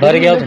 भर गया बेटा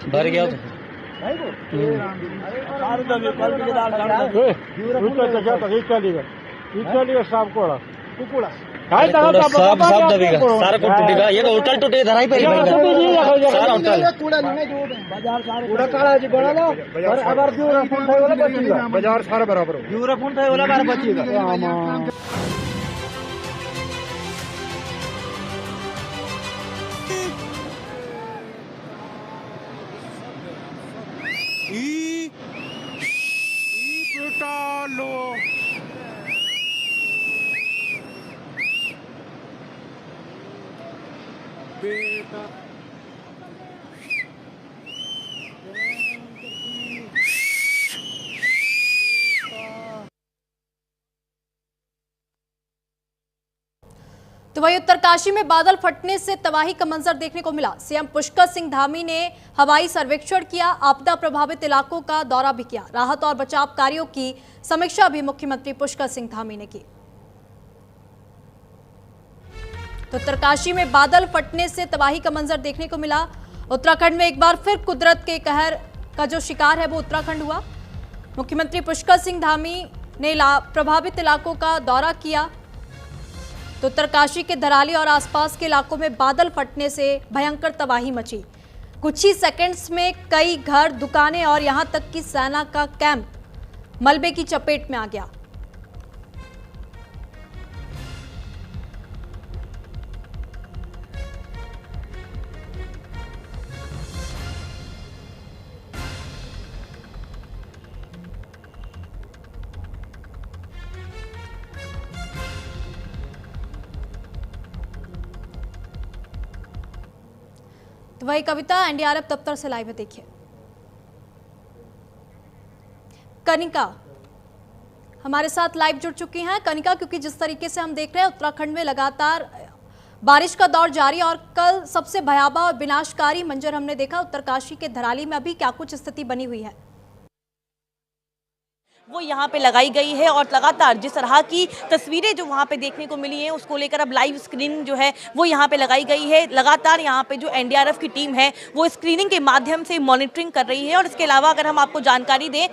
भर गया सब दबेगा सारा को टूटेगा ये होटल टूटे इधर ही सारा होटल बाजार सारा बराबर बचेगा। बेटा तो वहीं उत्तरकाशी में बादल फटने से तबाही का मंजर देखने को मिला। सीएम पुष्कर सिंह धामी ने हवाई सर्वेक्षण किया, आपदा प्रभावित इलाकों का दौरा भी किया। राहत और बचाव कार्यों की समीक्षा भी मुख्यमंत्री पुष्कर सिंह धामी ने की। तो उत्तरकाशी में बादल फटने से तबाही का मंजर देखने को मिला। उत्तराखंड में एक बार फिर कुदरत के कहर का जो शिकार है वो उत्तराखंड हुआ। मुख्यमंत्री पुष्कर सिंह धामी ने प्रभावित इलाकों का दौरा किया। तो उत्तरकाशी के धराली और आसपास के इलाकों में बादल फटने से भयंकर तबाही मची। कुछ ही सेकंड्स में कई घर, दुकानें और यहां तक कि सेना का कैंप मलबे की चपेट में आ गया। तो वही कविता एनडीआरएफ दफ्तर से लाइव है, देखिए। कनिका हमारे साथ लाइव जुड़ चुकी हैं। कनिका, क्योंकि जिस तरीके से हम देख रहे हैं उत्तराखंड में लगातार बारिश का दौर जारी और कल सबसे भयावह और विनाशकारी मंजर हमने देखा उत्तरकाशी के धराली में। अभी क्या कुछ स्थिति बनी हुई है? वो यहाँ पे लगाई गई है और लगातार जिस तरह की तस्वीरें जो वहाँ पे देखने को मिली हैं उसको लेकर अब लाइव स्क्रीनिंग जो है वो यहाँ पे लगाई गई है। लगातार यहाँ पे जो एनडीआरएफ की टीम है वो स्क्रीनिंग के माध्यम से मॉनिटरिंग कर रही है। और इसके अलावा अगर हम आपको जानकारी दें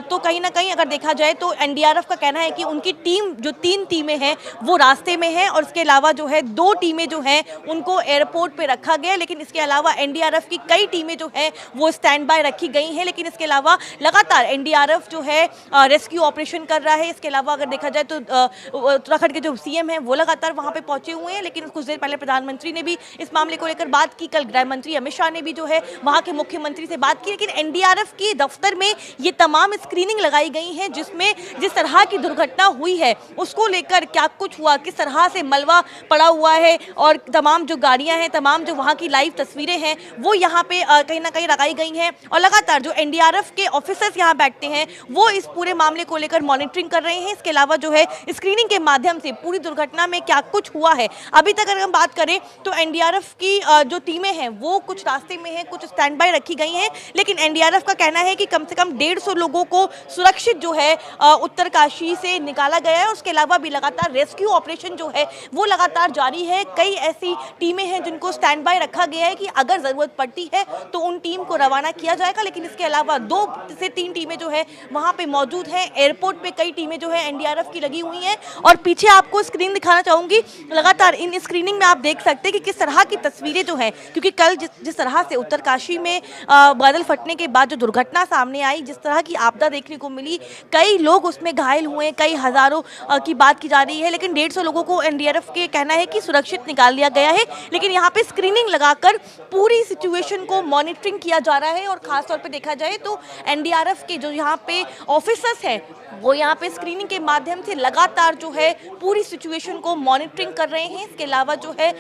तो कहीं ना कहीं अगर देखा जाए तो एनडीआरएफ का कहना है कि उनकी टीम जो 3 टीमें हैं वो रास्ते में हैं और इसके अलावा जो है 2 टीमें जो हैं उनको एयरपोर्ट पर रखा गया। लेकिन इसके अलावा एनडीआरएफ की कई टीमें जो है वो स्टैंड बाय रखी गई हैं। लेकिन इसके अलावा लगातार एनडीआरएफ जो है रेस्क्यू ऑपरेशन कर रहा है। इसके अलावा अगर देखा जाए तो उत्तराखंड के जो सीएम हैं वो लगातार वहाँ पे पहुंचे हुए हैं, लेकिन कुछ देर पहले प्रधानमंत्री ने भी इस मामले को लेकर बात की। कल गृह मंत्री अमित शाह ने भी जो है वहाँ के मुख्यमंत्री से बात की। लेकिन एनडीआरएफ के दफ्तर में ये तमाम स्क्रीनिंग लगाई गई है, जिसमें जिस तरह की दुर्घटना हुई है उसको लेकर क्या कुछ हुआ, किस तरह से मलबा पड़ा हुआ है और तमाम जो गाड़ियां हैं, तमाम जो वहां की लाइव तस्वीरें हैं वो यहाँ पे कहीं ना कहीं लगाई गई हैं। और लगातार जो एनडीआरएफ के ऑफिसर्स यहाँ बैठते हैं वो इस पूरे मामले को लेकर मॉनिटरिंग कर रहे हैं। इसके अलावा जो है स्क्रीनिंग के माध्यम से पूरी दुर्घटना में क्या कुछ हुआ है, अभी तक अगर हम बात करें तो एनडीआरएफ की जो टीमें हैं वो कुछ रास्ते में हैं, कुछ स्टैंड बाय रखी गई हैं। लेकिन एनडीआरएफ का कहना है कि कम से कम 150 लोगों को सुरक्षित जो है उत्तरकाशी से निकाला गया है। उसके अलावा भी लगातार रेस्क्यू ऑपरेशन जो है वो लगातार जारी है। कई ऐसी टीमें हैं जिनको स्टैंड बाय रखा गया है कि अगर जरूरत पड़ती है तो उन टीम को रवाना किया जाएगा। लेकिन इसके अलावा 2 से 3 टीमें जो है वहां पे मौजूद हैं। एयरपोर्ट पे कई टीमें जो है एनडीआरएफ की लगी हुई हैं। और पीछे आपको स्क्रीन दिखाना चाहूंगी, लगातार इन स्क्रीनिंग में आप देख सकते हैं कि किस तरह की तस्वीरें जो है, क्योंकि कल जिस तरह से उत्तरकाशी में बादल फटने के बाद जो दुर्घटना सामने आई, जिस तरह की आपदा देखने को मिली, कई लोग उसमें घायल हुए, कई हजारों की बात की जा रही है। लेकिन 150 लोगों को एनडीआरएफ के कहना है कि सुरक्षित निकाल लिया गया है। लेकिन यहाँ पे स्क्रीनिंग लगाकर पूरी सिचुएशन को मॉनिटरिंग किया जा रहा है। और खासतौर पे देखा जाए तो एनडीआरएफ के जो यहाँ पे ऑफिसर्स हैं वो यहाँ पे स्क्रीनिंग के माध्यम से लगातार जो है पूरी सिचुएशन को मॉनिटरिंग कर रहे हैं। इसके अलावा जो है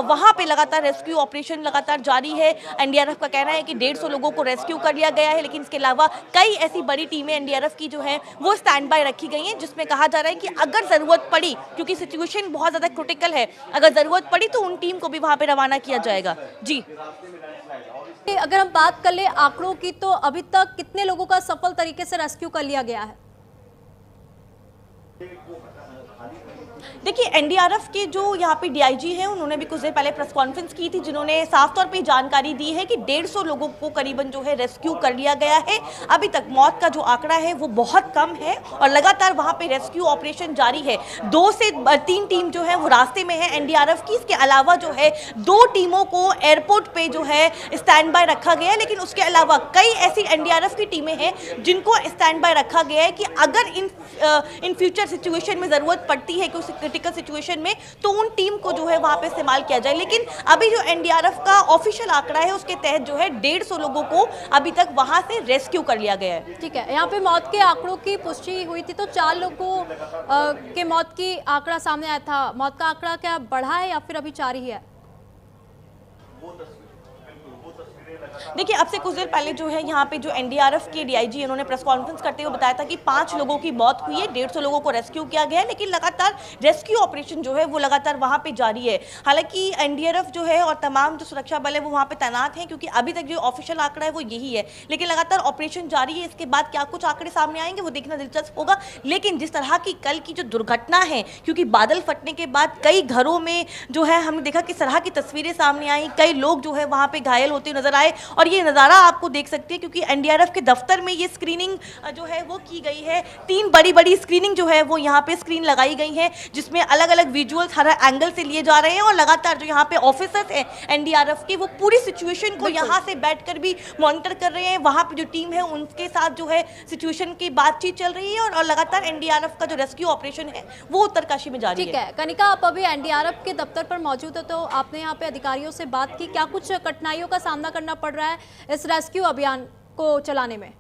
वहाँ पे लगातार रेस्क्यू ऑपरेशन लगातार जारी है। एनडीआरएफ का कहना है कि 150 लोगों को रेस्क्यू कर लिया गया है। लेकिन इसके अलावा कई ऐसी बड़ी टीमें एनडीआरएफ की जो है वो स्टैंड बाय रखी गई हैं, जिसमें कहा जा रहा है कि अगर जरूरत पड़ी, क्योंकि सिचुएशन बहुत ज्यादा क्रिटिकल है, अगर जरूरत पड़ी तो उन टीम को भी वहां पे रवाना किया जाएगा। जी, अगर हम बात कर ले आंकड़ों की, तो अभी तक कितने लोगों का सफल तरीके से रेस्क्यू कर लिया गया है? देखिए, एनडीआरएफ के जो यहाँ पे डीआईजी हैं उन्होंने भी कुछ देर पहले प्रेस कॉन्फ्रेंस की थी, जिन्होंने साफ तौर पे जानकारी दी है कि 150 लोगों को करीबन जो है रेस्क्यू कर लिया गया है। अभी तक मौत का जो आंकड़ा है वो बहुत कम है और लगातार वहाँ पे रेस्क्यू ऑपरेशन जारी है। 2 से 3 टीम जो है वो रास्ते में है एनडीआरएफ की। इसके अलावा जो है 2 टीमों को एयरपोर्ट पे जो है स्टैंड बाय रखा गया है। लेकिन उसके अलावा कई ऐसी एनडीआरएफ की टीमें हैं जिनको स्टैंड बाय रखा गया है कि अगर इन फ्यूचर सिचुएशन में जरूरत पड़ती है कि क्रिटिकल सिचुएशन में, तो उन टीम को जो है वहां पे इस्तेमाल किया जाए। लेकिन अभी जो एनडीआरएफ का ऑफिशियल आंकड़ा है उसके तहत जो है 150 लोगों को अभी तक वहां से रेस्क्यू कर लिया गया है। ठीक है, यहाँ पे मौत के आंकड़ों की पुष्टि हुई थी तो 4 लोगों के मौत की आंकड़ा सामने आया था। मौत का आंकड़ा क्या बढ़ा है या फिर अभी 4 ही है? देखिए, अब से कुछ देर पहले जो है यहाँ पे जो एनडीआरएफ के डीआईजी उन्होंने प्रेस कॉन्फ्रेंस करते हुए बताया था कि 5 लोगों की मौत हुई है, 150 लोगों को रेस्क्यू किया गया है। लेकिन लगातार रेस्क्यू ऑपरेशन जो है वो लगातार वहाँ पे जारी है। हालांकि एनडीआरएफ जो है और तमाम जो सुरक्षा बल है वो वहाँ पे तैनात हैं, क्योंकि अभी तक जो ऑफिशियल आंकड़ा है वो यही है। लेकिन लगातार ऑपरेशन जारी है। इसके बाद क्या कुछ आंकड़े सामने आएंगे वो देखना दिलचस्प होगा। लेकिन जिस तरह की कल की जो दुर्घटना है, क्योंकि बादल फटने के बाद कई घरों में जो है हमने देखा किस तरह की तस्वीरें सामने आई, कई लोग जो है वहाँ पे घायल होते नजर आए। और ये नज़ारा आपको देख सकते हैं, क्योंकि एनडीआरएफ के दफ्तर में ये स्क्रीनिंग जो है वो की गई है। 3 बड़ी स्क्रीनिंग जो है वो यहाँ पे स्क्रीन लगाई गई है, जिसमें अलग अलग विजुअल्स हर एंगल से लिए जा रहे हैं। और लगातार जो यहाँ पे ऑफिसर्स हैं एनडीआरएफ के, वो पूरी सिचुएशन को यहाँ से बैठकर भी मॉनिटर कर रहे हैं। वहाँ पे जो टीम है उनके साथ जो है सिचुएशन की बातचीत चल रही है। और लगातार एनडीआरएफ का जो रेस्क्यू ऑपरेशन है वो उत्तरकाशी में जारी है। ठीक है कनिका, आप अभी एनडीआरएफ के दफ्तर पर मौजूद हो, तो आपने यहाँ पे अधिकारियों से बात की, क्या कुछ कठिनाइयों का सामना करना पड़ रहा है इस रेस्क्यू अभियान को चलाने में?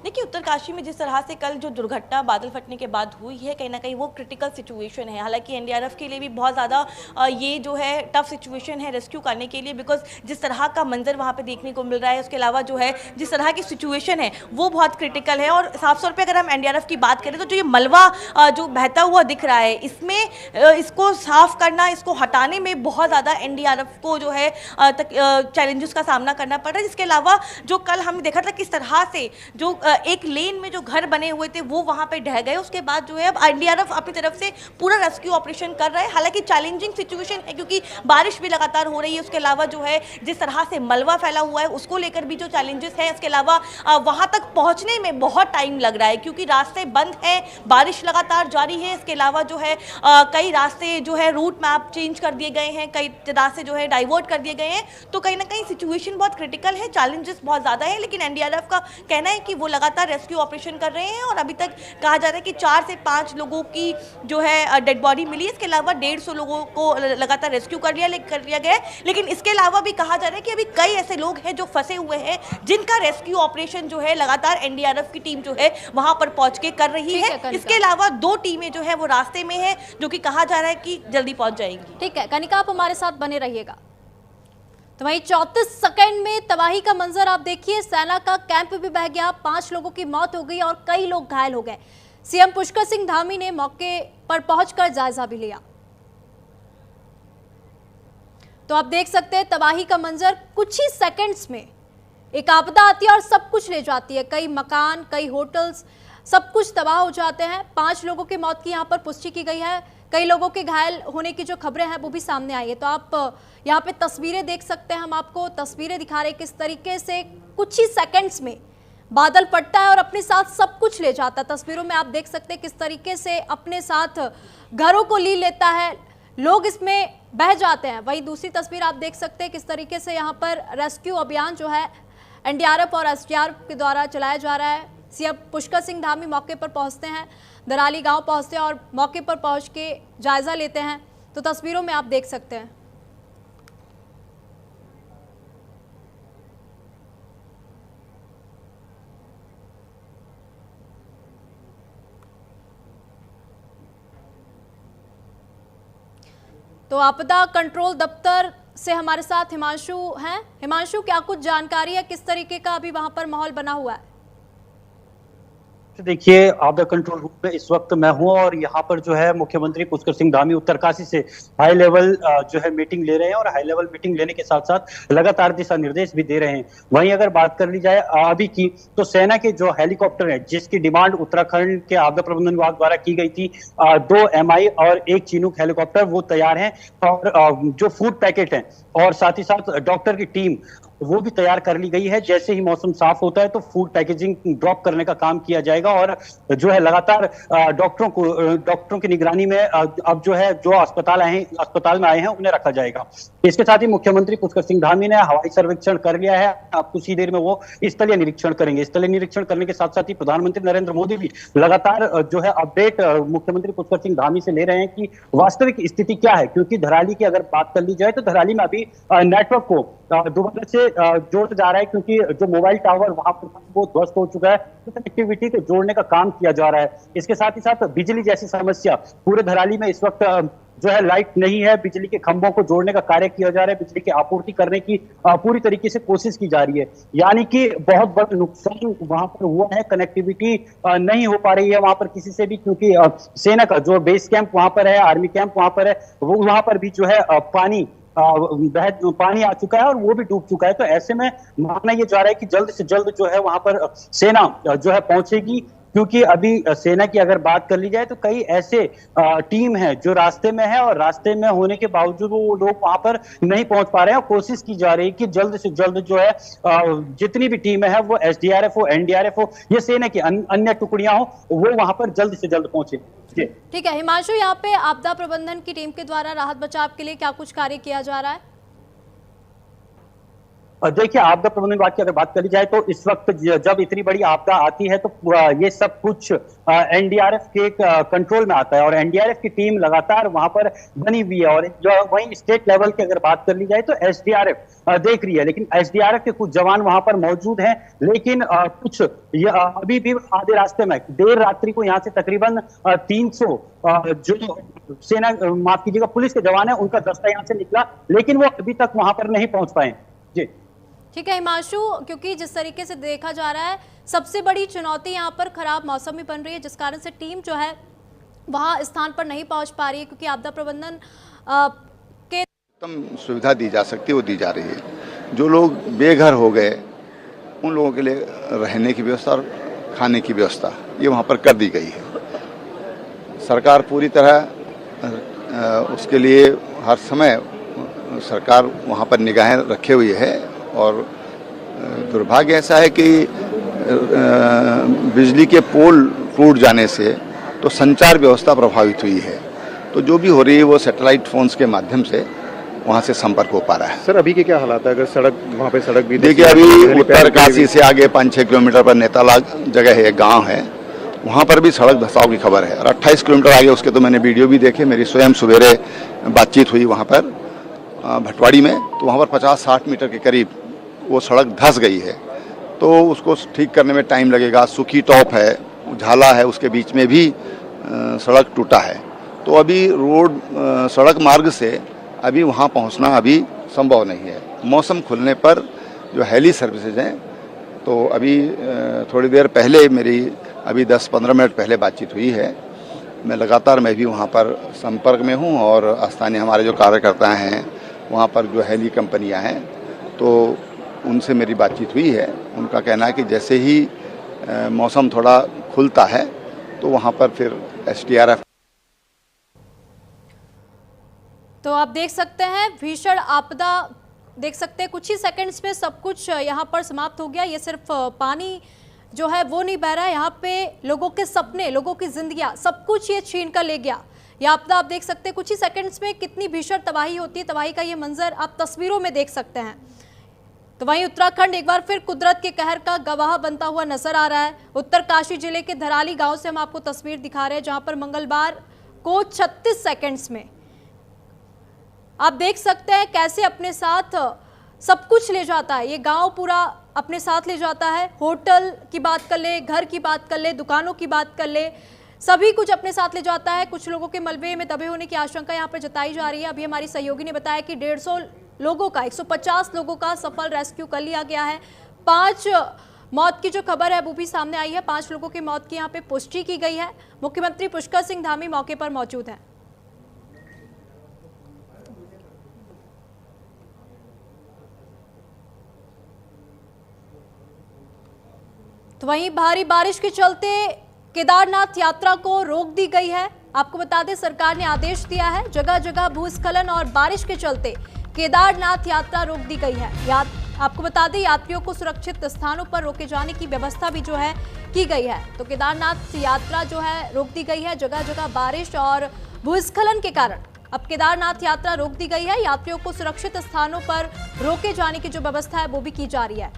देखिए, उत्तरकाशी में जिस तरह से कल जो दुर्घटना बादल फटने के बाद हुई है, कहीं ना कहीं वो क्रिटिकल सिचुएशन है। हालांकि एनडीआरएफ के लिए भी बहुत ज़्यादा ये जो है टफ सिचुएशन है रेस्क्यू करने के लिए, बिकॉज जिस तरह का मंजर वहाँ पे देखने को मिल रहा है, उसके अलावा जो है जिस तरह की सिचुएशन है वो बहुत क्रिटिकल है। और साफ तौर पर अगर हम एनडीआरएफ की बात करें तो जो ये मलबा जो बहता हुआ दिख रहा है, इसमें इसको साफ करना, इसको हटाने में बहुत ज़्यादा एनडीआरएफ को जो है चैलेंजेस का सामना करना पड़ रहा है। इसके अलावा जो कल हमने देखा था किस तरह से जो एक लेन में जो घर बने हुए थे वो वहाँ पे ढह गए। उसके बाद जो है अब एनडीआरएफ अपनी तरफ से पूरा रेस्क्यू ऑपरेशन कर रहा है। हालांकि चैलेंजिंग सिचुएशन है क्योंकि बारिश भी लगातार हो रही है। उसके अलावा जो है जिस तरह से मलबा फैला हुआ है उसको लेकर भी जो चैलेंजेस है, इसके अलावा वहाँ तक पहुँचने में बहुत टाइम लग रहा है क्योंकि रास्ते बंद हैं, बारिश लगातार जारी है। इसके अलावा जो है कई रास्ते जो है रूट मैप चेंज कर दिए गए हैं, कई रास्ते जो है डाइवर्ट कर दिए गए हैं। तो कहीं ना कहीं सिचुएशन बहुत क्रिटिकल है, चैलेंजेस बहुत ज़्यादा है। लेकिन एनडीआरएफ का कहना है कि वो लगातार रेस्क्यू ऑपरेशन कर रहे हैं और अभी तक कहा जा रहा है कि 4 से 5 लोगों की जो है डेड बॉडी मिली है। इसके अलावा 150 लोगों को लगातार रेस्क्यू कर लिया गया है। लेकिन इसके अलावा भी कहा जा रहा है कि अभी कई ऐसे लोग हैं जो फंसे हुए हैं जिनका रेस्क्यू ऑपरेशन जो है लगातार एनडीआरएफ की टीम जो है वहां पर पहुंच के कर रही है। इसके अलावा 2 टीमें जो है वो रास्ते में है जो कि कहा जा रहा है कि जल्दी पहुंच जाएंगी। ठीक है कनिका, आप हमारे साथ बने रहिएगा। तो वहीं 34 सेकंड में तबाही का मंजर आप देखिए। सेना का कैंप भी बह गया, 5 लोगों की मौत हो गई और कई लोग घायल हो गए। सीएम पुष्कर सिंह धामी ने मौके पर पहुंचकर जायजा भी लिया। तो आप देख सकते हैं तबाही का मंजर। कुछ ही सेकंड्स में एक आपदा आती है और सब कुछ ले जाती है। कई मकान, कई होटल्स, सब कुछ तबाह हो जाते हैं। 5 लोगों की मौत की यहाँ पर पुष्टि की गई है। कई लोगों के घायल होने की जो खबरें हैं वो भी सामने आई है। तो आप यहाँ पे तस्वीरें देख सकते हैं, हम आपको तस्वीरें दिखा रहे हैं किस तरीके से कुछ ही सेकंड्स में बादल फटता है और अपने साथ सब कुछ ले जाता है। तस्वीरों में आप देख सकते हैं किस तरीके से अपने साथ घरों को ली लेता है, लोग इसमें बह जाते हैं। वहीं दूसरी तस्वीर आप देख सकते हैं किस तरीके से यहाँ पर रेस्क्यू अभियान जो है एनडीआरएफ और एसडीआरएफ के द्वारा चलाया जा रहा है। सीएम पुष्कर सिंह धामी मौके पर पहुंचते हैं, दराली गांव पहुंचते हैं और मौके पर पहुंच के जायजा लेते हैं। तो तस्वीरों में आप देख सकते हैं। तो आपदा कंट्रोल दफ्तर से हमारे साथ हिमांशु हैं। हिमांशु, क्या कुछ जानकारी है, किस तरीके का अभी वहां पर माहौल बना हुआ है? देखिए, आपदा कंट्रोल रूम में इस वक्त मैं हूं और यहाँ पर जो है मुख्यमंत्री पुष्कर सिंह धामी उत्तरकाशी से हाई लेवल जो है मीटिंग ले रहे हैं और हाई लेवल मीटिंग लेने के साथ साथ लगातार दिशा निर्देश भी दे रहे हैं। वहीं अगर बात कर ली जाए अभी की, तो सेना के जो हेलीकॉप्टर है जिसकी डिमांड उत्तराखंड के आपदा प्रबंधन विभाग द्वारा की गई थी, 2 MI और 1 चिनूक हेलीकॉप्टर वो तैयार है और जो फूड पैकेट है और साथ ही साथ डॉक्टर की टीम वो भी तैयार कर ली गई है। जैसे ही मौसम साफ होता है तो फूड पैकेजिंग ड्रॉप करने का काम किया जाएगा और जो है लगातार डॉक्टरों की निगरानी में अब जो है जो अस्पताल में आए हैं उन्हें रखा जाएगा। इसके साथ ही मुख्यमंत्री पुष्कर सिंह धामी ने हवाई सर्वेक्षण कर लिया है। अब कुछ ही देर में वो स्थलीय निरीक्षण करेंगे। स्थलीय निरीक्षण करने के साथ साथ ही प्रधानमंत्री नरेंद्र मोदी भी लगातार जो है अपडेट मुख्यमंत्री पुष्कर सिंह धामी से ले रहे हैं कि वास्तविक स्थिति क्या है, क्योंकि धराली की अगर बात कर ली जाए तो धराली में अभी नेटवर्क को दोबारा से जोड़ा जा रहा है, क्योंकि जो मोबाइल टावर वहां पर वो ध्वस्त हो चुका है, तो कनेक्टिविटी को जोड़ने का काम किया जा रहा है। इसके साथ ही साथ बिजली जैसी समस्या पूरे धराली में इस वक्त जो है लाइट नहीं है, बिजली के खंभों को जोड़ने का कार्य किया जा रहा है, बिजली की आपूर्ति करने की पूरी तरीके से कोशिश की जा रही है। यानी कि बहुत बड़ा नुकसान वहां पर हुआ है, कनेक्टिविटी नहीं हो पा रही है वहां पर किसी से भी, क्योंकि सेना का जो बेस कैंप वहां पर है, आर्मी कैंप वहां पर है, वो वहां पर भी जो है पानी आ चुका है और वो भी डूब चुका है। तो ऐसे में मानना ये जा रहा है कि जल्द से जल्द जो है वहां पर सेना जो है पहुंचेगी, क्योंकि अभी सेना की अगर बात कर ली जाए तो कई ऐसे टीम है जो रास्ते में है और रास्ते में होने के बावजूद वो लोग वहां पर नहीं पहुंच पा रहे हैं। कोशिश की जा रही है कि जल्द से जल्द जो है जितनी भी टीमें हैं वो एसडीआरएफ हो, एनडीआरएफ हो या सेना की अन्य टुकड़ियां हो, वो वहां पर जल्द से जल्द पहुंचे। ठीक है हिमांशु, यहाँ पे आपदा प्रबंधन की टीम के द्वारा राहत बचाव के लिए क्या कुछ कार्य किया जा रहा है? देखिए, आपदा प्रबंधन विभाग की अगर बात करी जाए तो इस वक्त जब इतनी बड़ी आपदा आती है तो ये सब कुछ एनडीआरएफ के कंट्रोल में आता है और एनडीआरएफ की टीम लगातार वहां पर बनी हुई है। और जो वहीं स्टेट लेवल की अगर बात कर ली जाए तो एसडीआरएफ देख रही है, लेकिन एसडीआरएफ के कुछ जवान वहां पर मौजूद हैं, लेकिन कुछ अभी भी आधे रास्ते में देर रात्रि को यहाँ से तकरीबन 300 जो सेना माफ कीजिएगा पुलिस के जवान है उनका दस्ता यहाँ से निकला, लेकिन वो अभी तक वहां पर नहीं पहुंच पाए। जी ठीक है हिमांशु, क्योंकि जिस तरीके से देखा जा रहा है सबसे बड़ी चुनौती यहाँ पर खराब मौसम भी बन रही है, जिस कारण से टीम जो है वहाँ स्थान पर नहीं पहुँच पा रही है, क्योंकि आपदा प्रबंधन के उत्तम सुविधा दी जा सकती है वो दी जा रही है। जो लोग बेघर हो गए उन लोगों के लिए रहने की व्यवस्था और खाने की व्यवस्था ये वहाँ पर कर दी गई है। सरकार पूरी तरह उसके लिए हर समय सरकार वहाँ पर निगाहें रखे हुई है और दुर्भाग्य ऐसा है कि बिजली के पोल टूट जाने से तो संचार व्यवस्था प्रभावित हुई है। तो जो भी हो रही है वो सैटेलाइट फोन्स के माध्यम से वहाँ से संपर्क हो पा रहा है। सर अभी के क्या हालात है? अगर सड़क वहाँ पे सड़क भी देखिए, अभी उत्तरकाशी से आगे 5-6 किलोमीटर पर नेताला जगह है, गांव है, वहाँ पर भी सड़क धंसाव की खबर है। और 28 किलोमीटर आगे उसके तो मैंने वीडियो भी देखे, मेरी स्वयं सवेरे बातचीत हुई वहाँ पर भटवाड़ी में, तो वहाँ पर 50-60 मीटर के करीब वो सड़क धंस गई है। तो उसको ठीक करने में टाइम लगेगा। सुखी टॉप है, झाला है, उसके बीच में भी सड़क टूटा है। तो अभी रोड सड़क मार्ग से अभी वहाँ पहुँचना अभी संभव नहीं है। मौसम खुलने पर जो हेली सर्विसेज हैं, तो अभी थोड़ी देर पहले मेरी अभी 10-15 मिनट पहले बातचीत हुई है। मैं भी वहाँ पर संपर्क में हूँ और स्थानीय हमारे जो कार्यकर्ता हैं वहाँ पर जो हेली कंपनियाँ हैं, तो उनसे मेरी बातचीत हुई है। उनका कहना है कि जैसे ही मौसम थोड़ा खुलता है तो वहाँ पर फिर SDRF। तो आप देख सकते हैं भीषण आपदा, देख सकते हैं कुछ ही सेकंड्स में सब कुछ यहाँ पर समाप्त हो गया। ये सिर्फ पानी जो है वो नहीं बह रहा है, यहाँ पे लोगों के सपने, लोगों की जिंदगियां, सब कुछ ये छीन कर ले गया। ये आपदा आप देख सकते हैं कुछ ही सेकंड्स में कितनी भीषण तबाही होती है। तबाही का ये मंजर आप तस्वीरों में देख सकते हैं। तो वहीं उत्तराखंड एक बार फिर कुदरत के कहर का गवाह बनता हुआ नजर आ रहा है। उत्तरकाशी जिले के धराली गांव से हम आपको तस्वीर दिखा रहे हैं, जहां पर मंगलवार को 36 सेकंड्स में आप देख सकते हैं कैसे अपने साथ सब कुछ ले जाता है। ये गांव पूरा अपने साथ ले जाता है। होटल की बात कर ले, घर की बात कर ले, दुकानों की बात कर ले, सभी कुछ अपने साथ ले जाता है। कुछ लोगों के मलबे में दबे होने की आशंका यहाँ पर जताई जा रही है। अभी हमारी सहयोगी ने बताया कि 150 लोगों का, 150 लोगों का सफल रेस्क्यू कर लिया गया है। 5 मौत की जो खबर है वो भी सामने आई है। 5 लोगों की मौत की यहाँ पे पुष्टि की गई है। मुख्यमंत्री पुष्कर सिंह धामी मौके पर मौजूद हैं। तो वहीं भारी बारिश के चलते केदारनाथ यात्रा को रोक दी गई है। आपको बता दें सरकार ने आदेश दिया है, जगह जगह भूस्खलन और बारिश के चलते केदारनाथ यात्रा रोक दी गई है। आपको बता दें यात्रियों को सुरक्षित स्थानों पर रोके जाने की व्यवस्था भी जो है की गई है। तो केदारनाथ यात्रा जो है रोक दी गई है, जगह जगह बारिश और भूस्खलन के कारण अब केदारनाथ यात्रा रोक दी गई है। यात्रियों को सुरक्षित स्थानों पर रोके जाने की जो व्यवस्था है वो भी की जा रही है।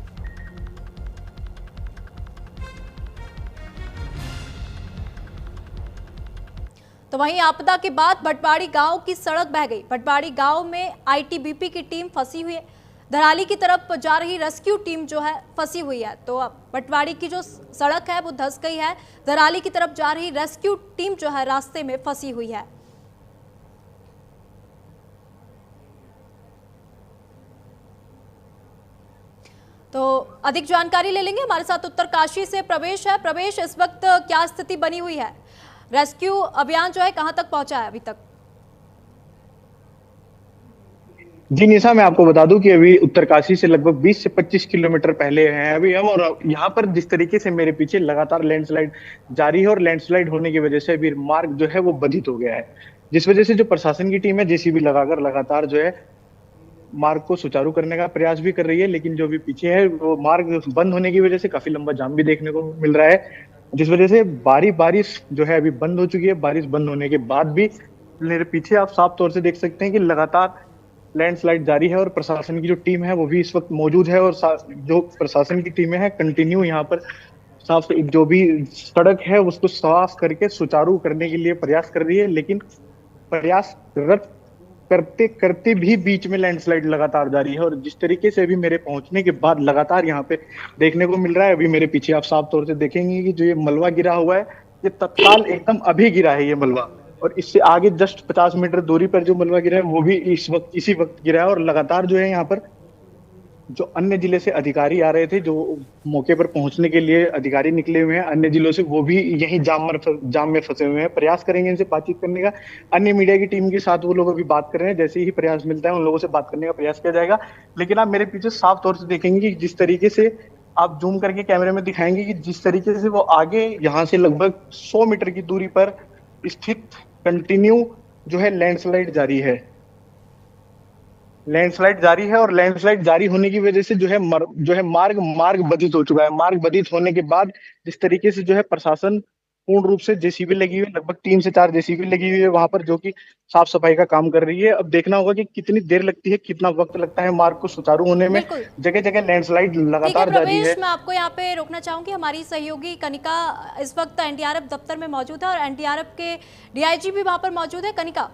तो वहीं आपदा के बाद भटवाड़ी गांव की सड़क बह गई। भटवाड़ी गांव में ITBP की टीम फंसी हुई है। धराली की तरफ जा रही रेस्क्यू टीम जो है फंसी हुई है। तो अब भटवाड़ी की जो सड़क है वो धंस गई है। धराली की तरफ जा रही रेस्क्यू टीम जो है रास्ते में फंसी हुई है। तो अधिक जानकारी ले लेंगे, हमारे साथ उत्तरकाशी से प्रवेश है। प्रवेश, इस वक्त क्या स्थिति बनी हुई है? रेस्क्यू अभियान जो है कहां तक पहुंचा है अभी तक? जी निशा, मैं आपको बता दूं कि अभी उत्तरकाशी से लगभग 20 से 25 किलोमीटर पहले हैं अभी हम, और यहाँ पर जिस तरीके से मेरे पीछे लगातार लैंडस्लाइड जारी है और लैंडस्लाइड होने की वजह से अभी मार्ग जो है वो बाधित हो गया है, जिस वजह से जो प्रशासन की टीम है JCB लगाकर लगातार जो है मार्ग को सुचारू करने का प्रयास भी कर रही है। लेकिन जो भी पीछे है वो मार्ग बंद होने की वजह से काफी लंबा जाम भी देखने को मिल रहा है, जिस वजह से बारिश जो है अभी बंद हो चुकी है। बारिश बंद होने के बाद भी मेरे पीछे आप साफ तौर से देख सकते हैं कि लगातार लैंडस्लाइड जारी है और प्रशासन की जो टीम है वो भी इस वक्त मौजूद है। और जो प्रशासन की टीमें हैं कंटिन्यू यहाँ पर साफ जो भी सड़क है उसको साफ करके सुचारू करने के लिए प्रयास कर रही है। लेकिन प्रयासरत करते करते भी बीच में लैंडस्लाइड लगातार जारी है। और जिस तरीके से अभी मेरे पहुंचने के बाद लगातार यहाँ पे देखने को मिल रहा है, अभी मेरे पीछे आप साफ तौर से देखेंगे कि जो ये मलबा गिरा हुआ है ये तत्काल एकदम अभी गिरा है ये मलबा, और इससे आगे जस्ट 50 मीटर दूरी पर जो मलबा गिरा है वो भी इसी वक्त गिरा है। और लगातार जो है यहाँ पर जो अन्य जिले से अधिकारी आ रहे थे, जो मौके पर पहुंचने के लिए अधिकारी निकले हुए हैं अन्य जिलों से, वो भी यहीं जाम में फंसे हुए हैं। प्रयास करेंगे इनसे बातचीत करने का। अन्य मीडिया की टीम के साथ वो लोग अभी बात कर रहे हैं, जैसे ही प्रयास मिलता है उन लोगों से बात करने का प्रयास किया जाएगा। लेकिन आप मेरे पीछे साफ तौर से देखेंगे कि जिस तरीके से आप जूम करके कैमरे में दिखाएंगे कि जिस तरीके से वो आगे यहाँ से लगभग 100 मीटर की दूरी पर स्थित कंटिन्यू जो है लैंडस्लाइड जारी है। लैंडस्लाइड जारी है और लैंडस्लाइड जारी होने की वजह से जो है मार्ग बाधित हो चुका है। मार्ग बाधित होने के बाद जिस तरीके से जो है प्रशासन पूर्ण रूप से जेसीबी लगी हुई है, लगभग 3 से 4 जेसीबी लगी हुई है वहां पर, जो कि साफ सफाई का काम कर रही है। अब देखना होगा कि कितनी देर लगती है, कितना वक्त लगता है मार्ग को सुचारू होने में। बिल्कुल। जगह जगह लैंडस्लाइड ठीक है लगातार जारी है। प्रवेश, मैं आपको यहाँ पे रोकना चाहूंगी। हमारी सहयोगी कनिका इस वक्त एनडीआरएफ दफ्तर में मौजूद है और एनडीआरएफ के डीआईजी भी वहां पर मौजूद है। कनिका,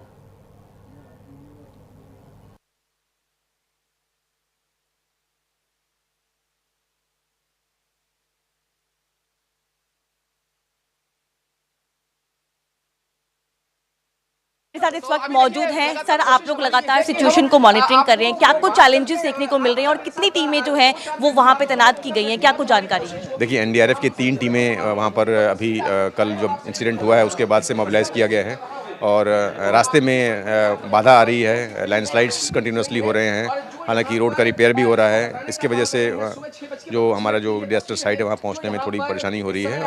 साथ इस वक्त मौजूद हैं सर, आप लोग लगातार सिचुएशन को मॉनिटरिंग कर रहे हैं, क्या कुछ चैलेंजेस देखने को मिल रहे हैं और कितनी टीमें जो हैं वो वहां पे तैनात की गई हैं, क्या कुछ जानकारी है? देखिए, एनडीआरएफ की 3 टीमें वहाँ पर अभी कल जो इंसिडेंट हुआ है उसके बाद से मोबिलाइज़ किया गया है और रास्ते में बाधा आ रही है, लैंडस्लाइड्स कंटिन्यूसली हो रहे हैं, हालांकि रोड का रिपेयर भी हो रहा है। इसकी वजह से जो हमारा जो डिजास्टर साइट है वहाँ पहुँचने में थोड़ी परेशानी हो रही है।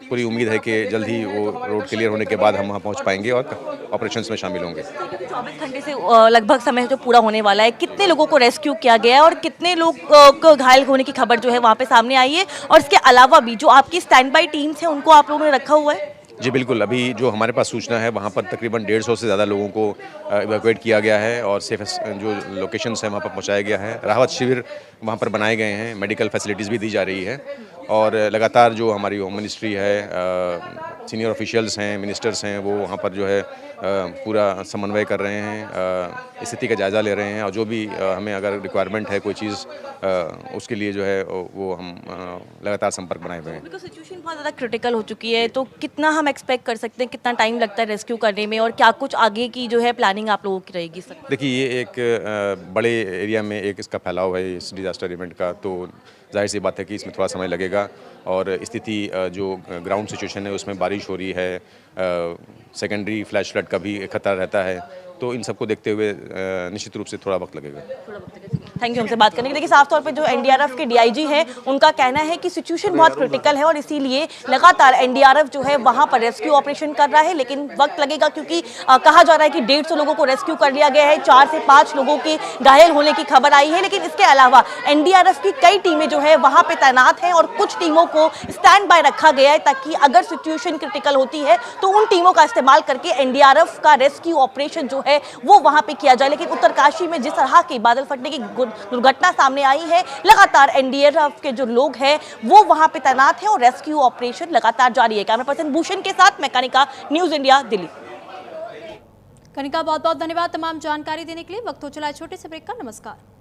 पूरी उम्मीद है कि जल्द ही वो रोड क्लियर होने के बाद हम वहाँ पहुँच पाएंगे और ऑपरेशंस में शामिल होंगे। 24 घंटे से लगभग समय जो पूरा होने वाला है, कितने लोगों को रेस्क्यू किया गया है और कितने लोग को घायल होने की खबर जो है वहाँ पे सामने आई है, और इसके अलावा भी जो आपकी स्टैंड बाई टीम्स हैं उनको आप लोगों ने रखा हुआ है? जी बिल्कुल, अभी जो हमारे पास सूचना है वहाँ पर तकरीबन 150 से ज़्यादा लोगों को इवैक्यूएट किया गया है और सेफ जो लोकेशंस हैं वहाँ पर पहुँचाया गया है। राहत शिविर वहाँ पर बनाए गए हैं, मेडिकल फैसिलिटीज़ भी दी जा रही है और लगातार जो हमारी होम मिनिस्ट्री है, सीनियर ऑफिशियल्स हैं, मिनिस्टर्स हैं, वो वहाँ पर जो है पूरा समन्वय कर रहे हैं, स्थिति का जायज़ा ले रहे हैं और जो भी हमें अगर रिक्वायरमेंट है कोई चीज़ उसके लिए जो है वो हम लगातार संपर्क बनाए हुए हैं। बिकॉज सिचुएशन बहुत ज़्यादा क्रिटिकल हो चुकी है, तो कितना हम एक्सपेक्ट कर सकते हैं, कितना टाइम लगता है रेस्क्यू करने में और क्या कुछ आगे की जो है प्लानिंग आप लोगों की रहेगी सर? देखिए, ये एक बड़े एरिया में एक इसका फैलाव है इस डिज़ास्टर इवेंट का, तो जाहिर सी बात है कि इसमें थोड़ा समय लगेगा और स्थिति जो ग्राउंड सिचुएशन है उसमें बारिश हो रही है, सेकेंडरी फ्लैश फ्लड का भी खतरा रहता है, तो इन सबको देखते हुए निश्चित रूप से थोड़ा वक्त लगेगा। थैंक यू हमसे बात करने के लिए। देखिए, साफ तौर पे जो एनडीआरएफ के डीआईजी हैं उनका कहना है कि सिचुएशन बहुत क्रिटिकल है और इसीलिए लगातार एनडीआरएफ जो है वहां पर रेस्क्यू ऑपरेशन कर रहा है, लेकिन वक्त लगेगा क्योंकि कहा जा रहा है कि 150 लोगों को रेस्क्यू कर लिया गया है, 4 से 5 लोगों के घायल होने की खबर आई है। लेकिन इसके अलावा एनडीआरएफ की कई टीमें जो है वहां पे तैनात हैं और कुछ टीमों को स्टैंड बाय रखा गया है ताकि अगर सिचुएशन क्रिटिकल होती है तो उन टीमों का इस्तेमाल करके एनडीआरएफ का रेस्क्यू ऑपरेशन जो है वो वहां पे किया जाए। लेकिन उत्तरकाशी में जिस तरह की बादल फटने की दुर्घटना सामने आई है, लगातार एनडीआरएफ के जो लोग हैं वो वहां पे तैनात हैं और रेस्क्यू ऑपरेशन लगातार जारी है। कैमरा पर्सन भूषण के साथ मैं कनिका, न्यूज़ इंडिया, दिल्ली। कनिका, बहुत बहुत धन्यवाद तमाम जानकारी देने के लिए। वक्त हो चला है छोटे से ब्रेक का। नमस्कार।